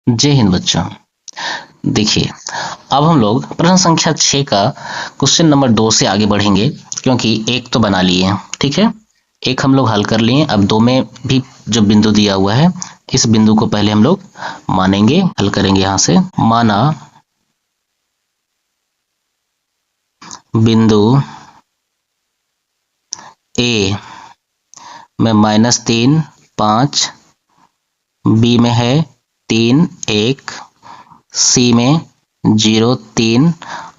जय हिंद बच्चों। देखिए, अब हम लोग प्रश्न संख्या 6 का क्वेश्चन नंबर 2 से आगे बढ़ेंगे, क्योंकि एक तो बना लिए हैं, ठीक है। एक हम लोग हल कर लिए, अब 2 में भी जो बिंदु दिया हुआ है, इस बिंदु को पहले हम लोग मानेंगे, हल करेंगे। यहां से माना बिंदु ए में -3 5, बी में है 3 1, सी में 0 3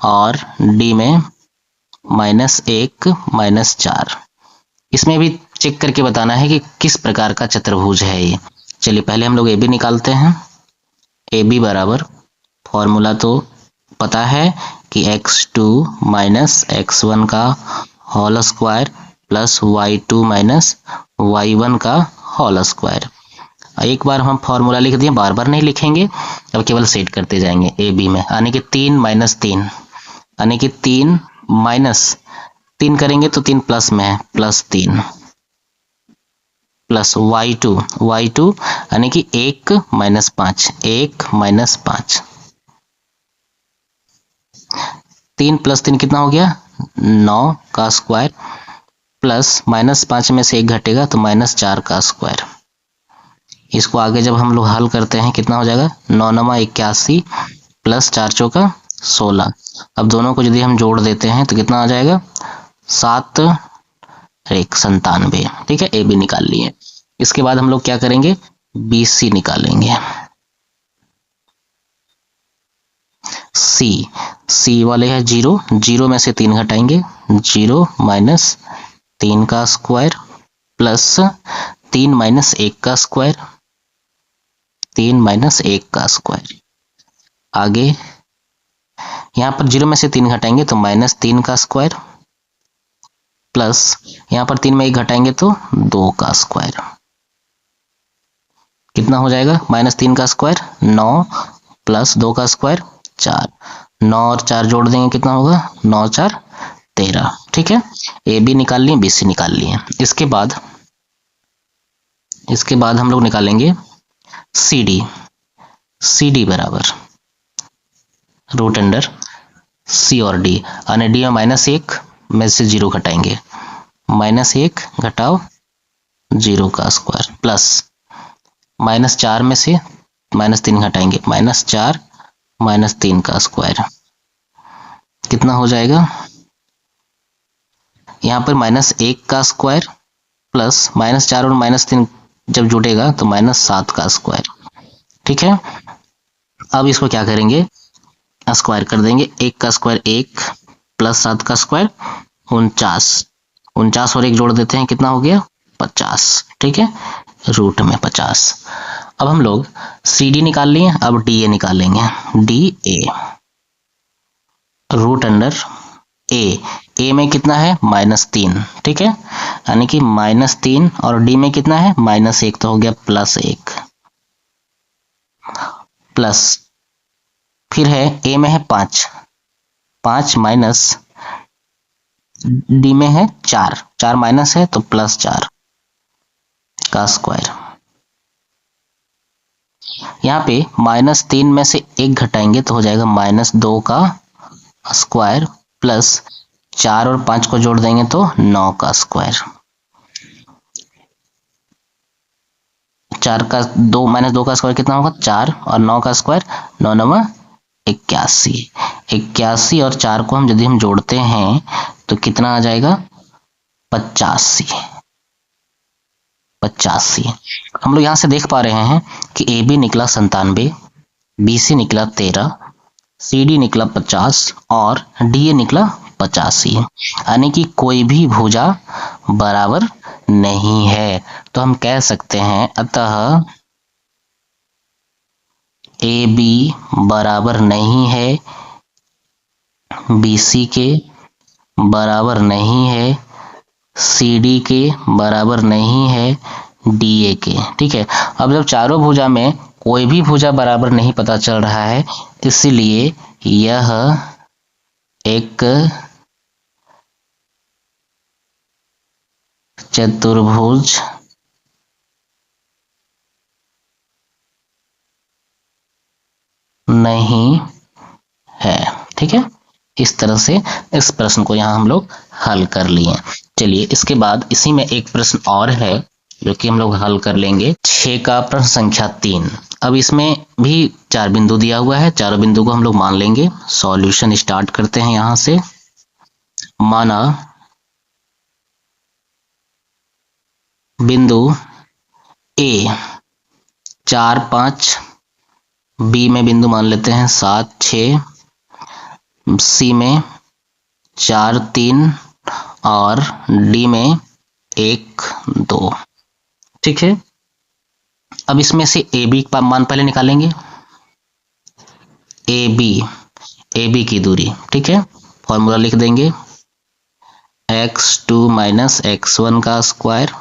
और डी में -1 -4। इसमें भी चेक करके बताना है कि किस प्रकार का चतुर्भुज है ये। चलिए पहले हम लोग ए बी निकालते हैं। ए बी बराबर, फॉर्मूला तो पता है कि x2 माइनस x1 का whole square plus y2 minus y1 का होल स्क्वायर। एक बार हम फॉर्मूला लिख दिए, बार बार नहीं लिखेंगे, अब केवल सेट करते जाएंगे। ए बी में यानी कि 3 -3 यानी कि 3 माइनस 3 करेंगे तो 3 प्लस में है, +3 प्लस y2 यानी कि 1 -5 1 -5। 3 + 3 कितना हो गया, 9 का स्क्वायर, प्लस -5 में से 1 घटेगा तो -4 का स्क्वायर। इसको आगे जब हम लोग हल करते हैं कितना हो जाएगा, 9 9 81 प्लस 4 चौका 16। अब दोनों को यदि हम जोड़ देते हैं तो कितना आ जाएगा, 7 1 97। ठीक है, ए बी निकाल लिए। इसके बाद हम लोग क्या करेंगे, बी सी निकालेंगे। सी वाले है 0, 0 में से 3 घटाएंगे, 0 -3 का स्क्वायर प्लस 3 -1 का स्क्वायर, 3 -1 का स्क्वायर। आगे यहाँ पर 0 में से 3 घटाएंगे तो -3 का स्क्वायर प्लस यहाँ पर 3 में 1 घटाएंगे तो 2 का स्क्वायर। कितना हो जाएगा, -3 का स्क्वायर 9 प्लस 2 का स्क्वायर 4, 9 और 4 जोड़ देंगे कितना होगा, 9 4 13। ठीक है, ए बी निकाल लिए, बी सी निकाल लिए। इसके बाद हम लोग निकालेंगे सी डी बराबर रूट अंडर सी और डी, यानी डी में -1 में से 0 घटाएंगे, -1 घटाओ 0 का स्क्वायर प्लस -4 में से -3 घटाएंगे, -4 -3 का स्क्वायर। कितना हो जाएगा, यहाँ पर -1 का स्क्वायर प्लस -4 और -3 जब जुड़ेगा तो -7 का स्क्वायर। ठीक है, अब इसको क्या करेंगे, स्क्वायर कर देंगे। 1 का स्क्वायर 1 प्लस 7 का स्क्वायर 49 और 1 जोड़ देते हैं, कितना हो गया 50। ठीक है, रूट में 50। अब हम लोग सी डी निकाल लिए, अब डी ए निकालेंगे। डी ए रूट अंडर ए में कितना है -3। ठीक है, यानी कि -3 और डी में कितना है -1, तो हो गया +1 प्लस, फिर है ए में है 5 माइनस डी में है 4 माइनस है तो +4 का स्क्वायर। यहाँ पे -3 में से 1 घटाएंगे तो हो जाएगा -2 का स्क्वायर प्लस 4 और 5 को जोड़ देंगे तो 9 का स्क्वायर। 4 का 2 -2 का स्क्वायर कितना होगा 4 और 9 का स्क्वायर 9 9 81 और 4 को हम यदि हम जोड़ते हैं तो कितना आ जाएगा 85। हम लोग यहाँ से देख पा रहे हैं कि ए बी निकला 97, बी सी निकला 13, सी डी निकला 50 और डी ए निकला 85, यानी कि कोई भी भुजा बराबर नहीं है। तो हम कह सकते हैं अतः ए बी बराबर नहीं है बी सी के, बराबर नहीं है सी डी के, बराबर नहीं है डी ए के। ठीक है, अब जब चारों भुजा में कोई भी भुजा बराबर नहीं पता चल रहा है, इसलिए यह एक चतुर्भुज नहीं है। ठीक है, इस तरह से इस प्रश्न को यहाँ हम लोग हल कर लिए। चलिए इसके बाद इसी में एक प्रश्न और है जो कि हम लोग हल कर लेंगे। 6 का प्रश्न संख्या 3। अब इसमें भी 4 बिंदु दिया हुआ है, चारों बिंदु को हम लोग मान लेंगे। सॉल्यूशन स्टार्ट करते हैं यहां से। माना बिंदु ए 4 5, बी में बिंदु मान लेते हैं 7 6, सी में 4 3 और डी में 1 2। ठीक है, अब इसमें से ए बी का मान पहले निकालेंगे। ए बी की दूरी, ठीक है, फॉर्मूला लिख देंगे x2 माइनस x1 का square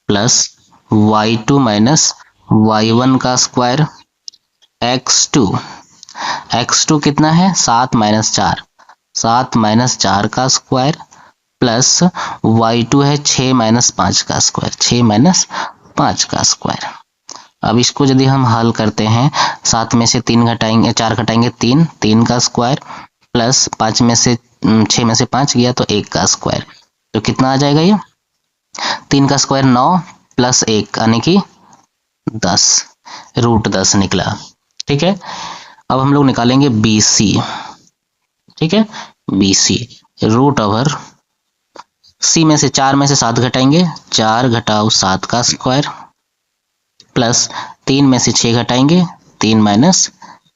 plus y2 minus y1 का स्क्वायर। x2 कितना है 7 माइनस 4, 7 माइनस 4 का स्क्वायर प्लस y2 है 6 माइनस 5 का स्क्वायर, 6 माइनस 5 का स्क्वायर। अब इसको यदि हम हल करते हैं, 7 में से 3 घटाएंगे, 4 घटाएंगे 3, 3 का स्क्वायर प्लस 5 में से 6 में से 5 गया तो 1 का स्क्वायर। तो कितना आ जाएगा ये 3 का स्क्वायर 9 प्लस 1 यानी कि 10, रूट 10 निकला। ठीक है, अब हम लोग निकालेंगे BC। ठीक है, BC रूट ओवर C में से 4 में से 7 घटाएंगे, 4 घटाओ 7 का स्क्वायर प्लस 3 में से 6 घटाएंगे, 3 माइनस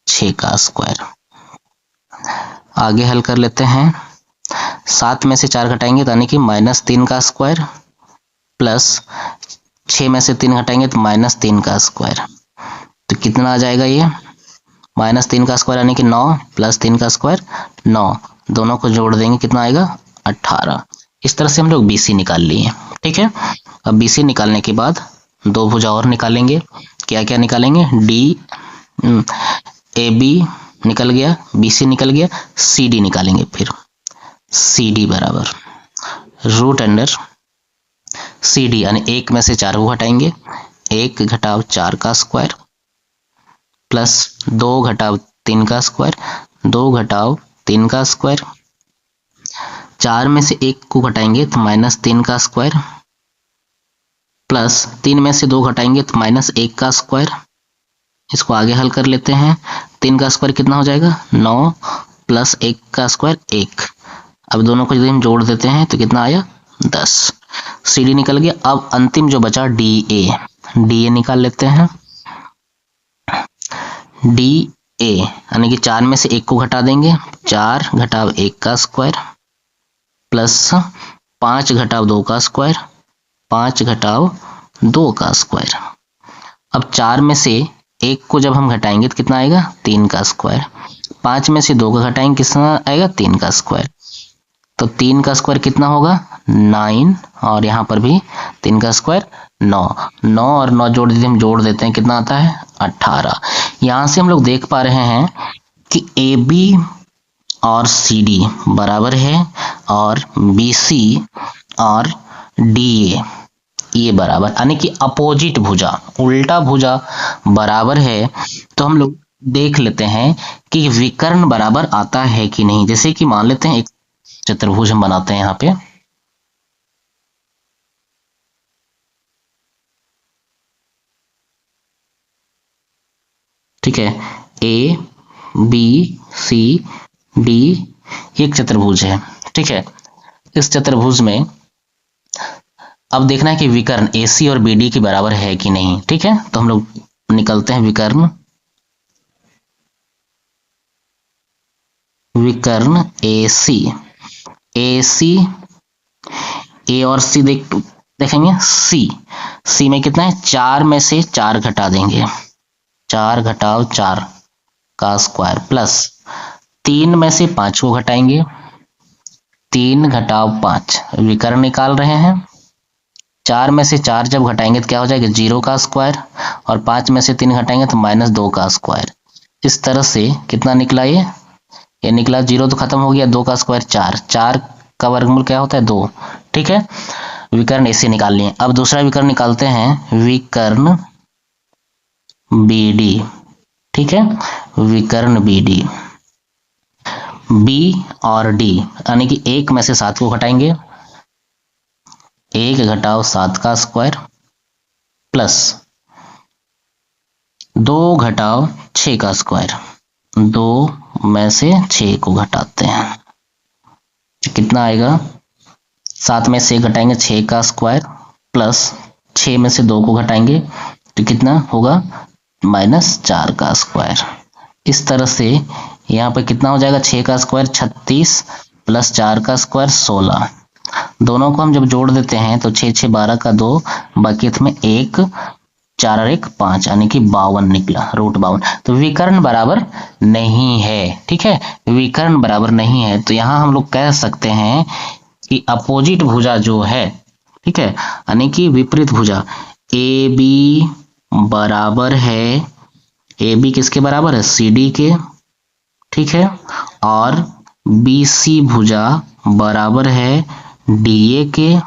6 का स्क्वायर। आगे हल कर लेते हैं। 7 में से 4 घटाएंगे तो यानी कि माइनस 3 का स्क्वायर प्लस 6 में से 3 घटाएंगे तो माइनस 3 का स्क्वायर। तो कितना आ जाएगा ये माइनस 3 का स्क्वायर यानी कि 9 प्लस 3 का स्क्वायर 9, दोनों को जोड़ देंगे कितना आएगा 18। इस तरह से हम लोग BC निकाल लिए। ठीक है, अब BC निकालने के बाद दो भुजा और निकालेंगे। क्या क्या निकालेंगे, AB निकल गया, BC निकल गया, CD निकालेंगे। फिर CD बराबर रूट अंडर CD यानी 1 में से 4 को घटाएंगे, 1 घटाव 4 का स्क्वायर प्लस 2 घटाव 3 का स्क्वायर, 2 घटाव 3 का स्क्वायर। 4 में से 1 को घटाएंगे तो माइनस 3 का स्क्वायर प्लस 3 में से 2 घटाएंगे तो माइनस 1 का स्क्वायर। इसको आगे हल कर लेते हैं। 3 का स्क्वायर कितना हो जाएगा 9 प्लस 1 का स्क्वायर 1। अब दोनों को यदि हम जोड़ देते हैं तो कितना आया 10। CD निकल गया। अब अंतिम जो बचा DA निकाल लेते हैं। DA यानी कि 4 में से 1 को घटा देंगे, 4 घटाव 1 का स्क्वायर प्लस 5 घटाव 2 का स्क्वायर, 5 घटाव 2 का स्क्वायर। अब 4 में से 1 को जब हम घटाएंगे तो कितना आएगा 3 का स्क्वायर। 5 में से 2 को घटाएंगे कितना आएगा 3 का स्क्वायर। तो 3 का स्क्वायर कितना होगा 9 और यहाँ पर भी 3 का स्क्वायर 9, 9 और 9 जोड़ दीजिए, हम जोड़ देते हैं कितना आता है 18। यहाँ से हम लोग देख पा रहे हैं कि AB और CD बराबर है और BC और DA ये बराबर, यानी कि अपोजिट भुजा, उल्टा भुजा बराबर है। तो हम लोग देख लेते हैं कि विकर्ण बराबर आता है कि नहीं। जैसे कि मान लेते हैं एक चतुर्भुज हम बनाते हैं यहाँ पे। ठीक है, ABCD एक चतुर्भुज है। ठीक है, इस चतुर्भुज में अब देखना है कि विकर्ण AC और BD के बराबर है कि नहीं। ठीक है, तो हम लोग निकलते हैं विकर्ण AC A और C देखेंगे। C में कितना है 4 में से 4 घटा देंगे, 4 घटाव 4 का स्क्वायर प्लस 3 में से 5 को घटाएंगे, 3 घटाव 5 विकर्ण निकाल रहे हैं। 4 में से 4 जब घटाएंगे तो क्या हो जाएगा 0 का स्क्वायर और 5 में से 3 घटाएंगे तो माइनस 2 का स्क्वायर। इस तरह से कितना निकला ये निकला 0 तो खत्म हो गया, 2 का स्क्वायर 4, 4 का वर्गमूल क्या होता है 2। ठीक है, विकर्ण ऐसे निकाल लिए। अब दूसरा विकर्ण निकालते हैं, विकर्ण BD। ठीक है, विकर्ण BD। B और D यानी कि 1 में से 7 को घटाएंगे, 1 घटाओ 7 का स्क्वायर प्लस 2 घटाओ 6 का स्क्वायर, 2 में से 6 को घटाते हैं, कितना आएगा, 7 में से 1 घटाएंगे 6 का स्क्वायर प्लस 6 में से 2 को घटाएंगे तो कितना होगा, -4 का स्क्वायर। इस तरह से यहाँ पे कितना हो जाएगा, 6 का स्क्वायर 36 प्लस 4 का स्क्वायर 16। दोनों को हम जब जोड़ देते हैं तो 6 6 12 का 2, बाकी इसमें 1, 4 और 1 5 यानी कि 52 निकला, √52। तो विकर्ण बराबर नहीं है, ठीक है, विकर्ण बराबर नहीं है। तो यहाँ हम लोग कह सकते हैं कि अपोजिट भुजा जो है, ठीक है, यानी कि विपरीत भुजा AB बराबर है, AB किसके बराबर है, CD के, ठीक है, और BC भुजा बराबर है DA के।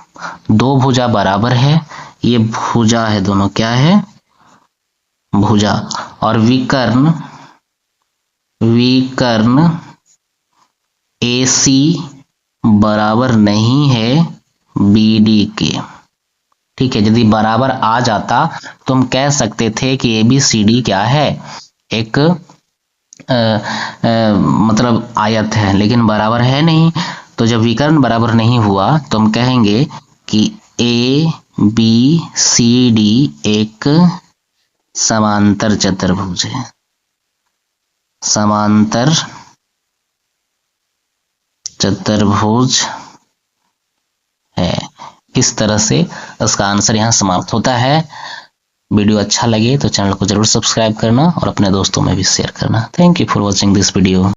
दो भुजा बराबर है, ये भुजा है, दोनों क्या है, भुजा। और विकर्ण AC बराबर नहीं है BD के, ठीक है। यदि बराबर आ जाता तो हम कह सकते थे कि ABCD क्या है, एक मतलब आयत है, लेकिन बराबर है नहीं। तो जब विकर्ण बराबर नहीं हुआ तो हम कहेंगे कि ABCD एक समांतर चतुर्भुज है, समांतर चतुर्भुज है। इस तरह से इसका आंसर यहाँ समाप्त होता है। वीडियो अच्छा लगे तो चैनल को जरूर सब्सक्राइब करना और अपने दोस्तों में भी शेयर करना। Thank you for watching this video.